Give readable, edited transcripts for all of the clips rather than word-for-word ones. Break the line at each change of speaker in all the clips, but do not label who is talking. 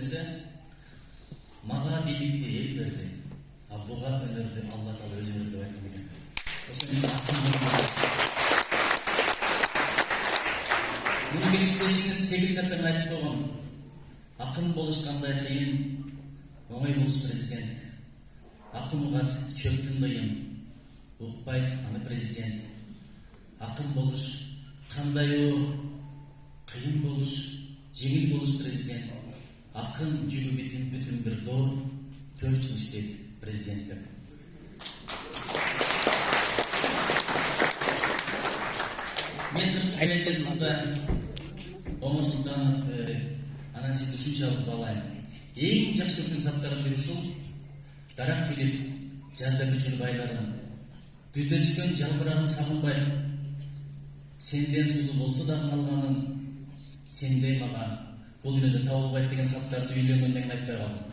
бермесе, мага бийликти эл берди. А буга өнөрдү Алла Таала өзү берди деп айткан экен. Ошон үчүн Бул кесиптешиңиз 8 сәттен айтып койгон. Акын болуш кандай кыйын, оңой болуш президент. Акын угат чөптүн кыйын, укпайт аны президент. Акын болуш кандай кыйын болуш, жеңил болуш президент. Акын жүрү бүтүн бир доор 4 жыл иштейт президенттер. Мен Түркиясында Омар Султанов анан сизди ушунчалык баалайм. Эң жакшы көргөн заттардын бири ушул дарак билип, жаздар өчүрүп айларын, күздө түшкөн жалбырагын сагынбай, сенден сулуу болсо да калганын, сендей мага бул дүйнөдө табылбайт деген заттарды үйлөнгөндөн кийин айтпай калдым.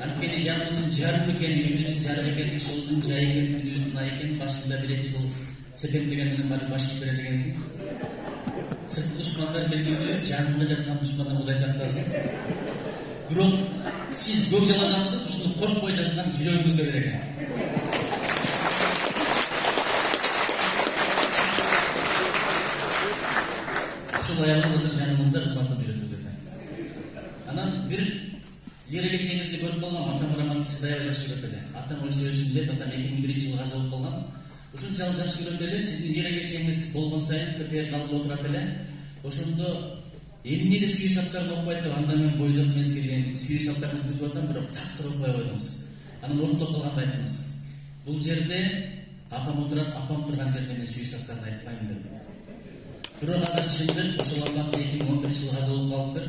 Анткени жаныбыздын жарым экен, үйүбүздүн жарым экен, ушубуздун жай экен, күндүздүн ай экен, башында 1-2 жыл себептегенден барып башын берет экенсиң. Сырткы душмандар белгилүү, жанында жаткан душмандар мындай сактасын. Бирок сиз көк жалагансыз, ушуну коркпой жазган жүрөгүңүздө бар экен. Ушул аялыңызды жаныңызда ысматтап жүрөтүңүз экен. Анан бир лирикеңизди көрүп калгам, атам романды сиз аябай жакшы көрөт эле. Атам өлсө өлсүн дейт, атам 2001-жылы каза болуп калган. Ушунчалык жакшы көрөт эле, сиздин лирикеңиз болгон сайын ПТР калып отурат эле. Ошондо эмнеге сүйүү саптарды окпайт деп анда мен бойдок мезгилин сүйүү саптарыңызды күтүп атам, бирок тактыр окпой койдуңуз. Анан ортолоп калганда айттыңыз. Бул жерде апам отурат, апам турган жерде мен сүйүү саптарды айтпайм деп. Бирок азыр чындык, ошол апам 2011-жылы каза болуп калыптыр.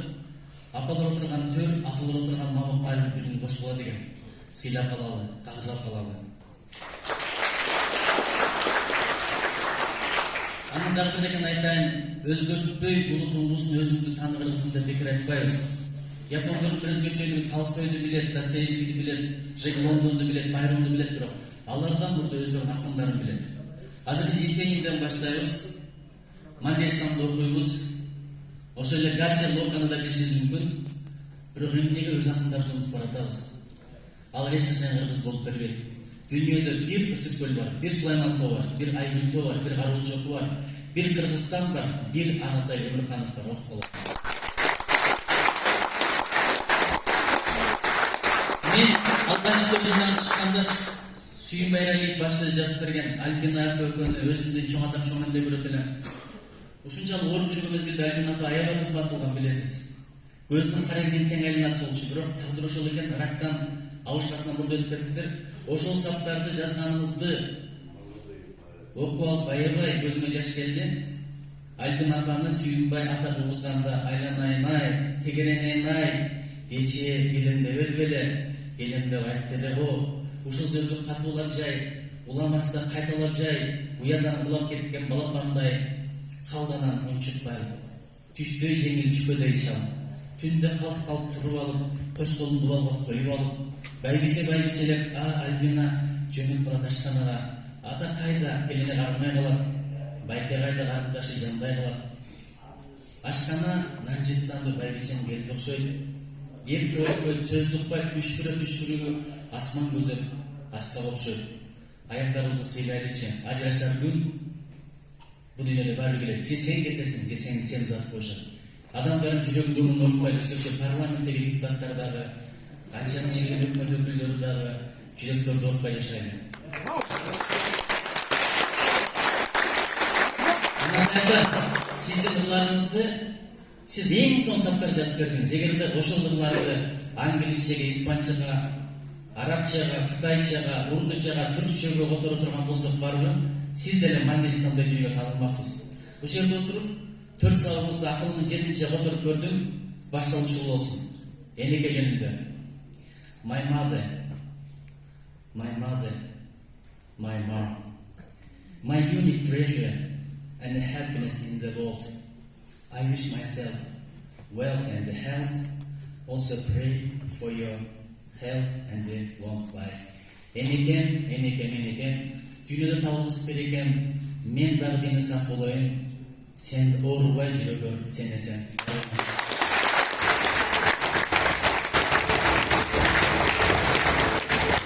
Апалар отурган төр, акылдар отурган мамык айрып бирин бош болот экен. Сыйлап калалы, кадырлап калалы. Анан дагы бир деген айтайын, өзгөртпөй улутуңуздун өзүңдү тааныгырсың деп бекер айтпайбыз. Япондор өзгөчөлүгү Толстойду билет, Достоевскийди билет, Джек Лондонду билет, Байронду билет, бирок алардан мурда өздөрүнүн акындарын билет. Азыр биз Есенинден баштайбыз. Мандельштамды окуйбуз. Ошол эле Гарсия Лорканы да билишиңиз мүмкүн. Бирок эмнеге өз акындарыбызды унутуп баратабыз? Ал эч качан кыргыз болуп бербейт. Дүйнөдө бир Ысык-көл бар, бир Сулайман тоо бар, бир Айгүл тоо бар, бир Каруулчоку бар, бир Кыргызстан бар, бир Анатай Өмүрканов бар. Мен алгачкы жыйнан чыкканда Сүйүн Байралиев башчы жазып берген Альбина көкөнү өзүмдүн чоң атам чоң энде көрөт элем. Ушунчалык ооруп жүргөн мезгилде Альбина апа аябай кызмат кылган билесиз. Көзүнүн карайын тең айланат болчу, бирок тагдыр ошол экен, рактан абышкасынан мурда өтүп кетиптир. Ошол саптарды жазганыңызды окуп алып аябай көзүмө жаш келди. Альбина апаны Сүйүнбай ата бугузганда айланайын ай, тегеренейин ай, кечээ келемде өтүп келемде айтты эле го. Ушул сөздү катуулап жай, уламастан кайталап жай, уядан улап кеткен балапандай, калданан үн чыкпай, түстөй жеңил чүкөдөй шал. Түндө калп туруп алып, кош колун дубалга коюп алып, байбичелеп, Альбина жөнүп барат ашканага. Ата кайда, келине кармай калат. Байке кайда, карындашы жанбай калат. Ашкана нанжыттанды байбичем келди окшойт. Эп тоокпойт, сөз укпайт, түшкүрүгү асман көзөп, аска окшойт. Аяктарыбызды сыйлайлычы, ажырашар күн бул дүйнөдө баары келет. Же сен кетесиң, же сен узатып коюшат. Адамдардын жүрөгүн көңүлүн окпай, өзгөчө парламенттеги депутаттар дагы, канча жергиликтүү өкмөт өкүлдөрү дагы жүрөктөрүн окпай жашайт. Сиздин ырларыңызды сиз эң соң саптар жазып бердиңиз. Эгерде ошол ырларды англисчеге, испанчага, арабчага, кытайчага, урдучага, түркчөгө которо турган болсок барбы, сиз деле Мандельштамдай дүйнөгө таанылмаксыз. Ошол жерде отуруп 4 сабагыңызды акылымдын 7-нче которуп көрдүм. Башталышы болсун. Энеке жөнүндө. My mother, my mom, my unique treasure and happiness in the world. I wish myself wealth and health. Also pray for your health and long life. Энекем, дүйнөдө табылгыс берекем, мен дагы дени сак болоюн, Sen oğrubay жүрө көр, сенесең.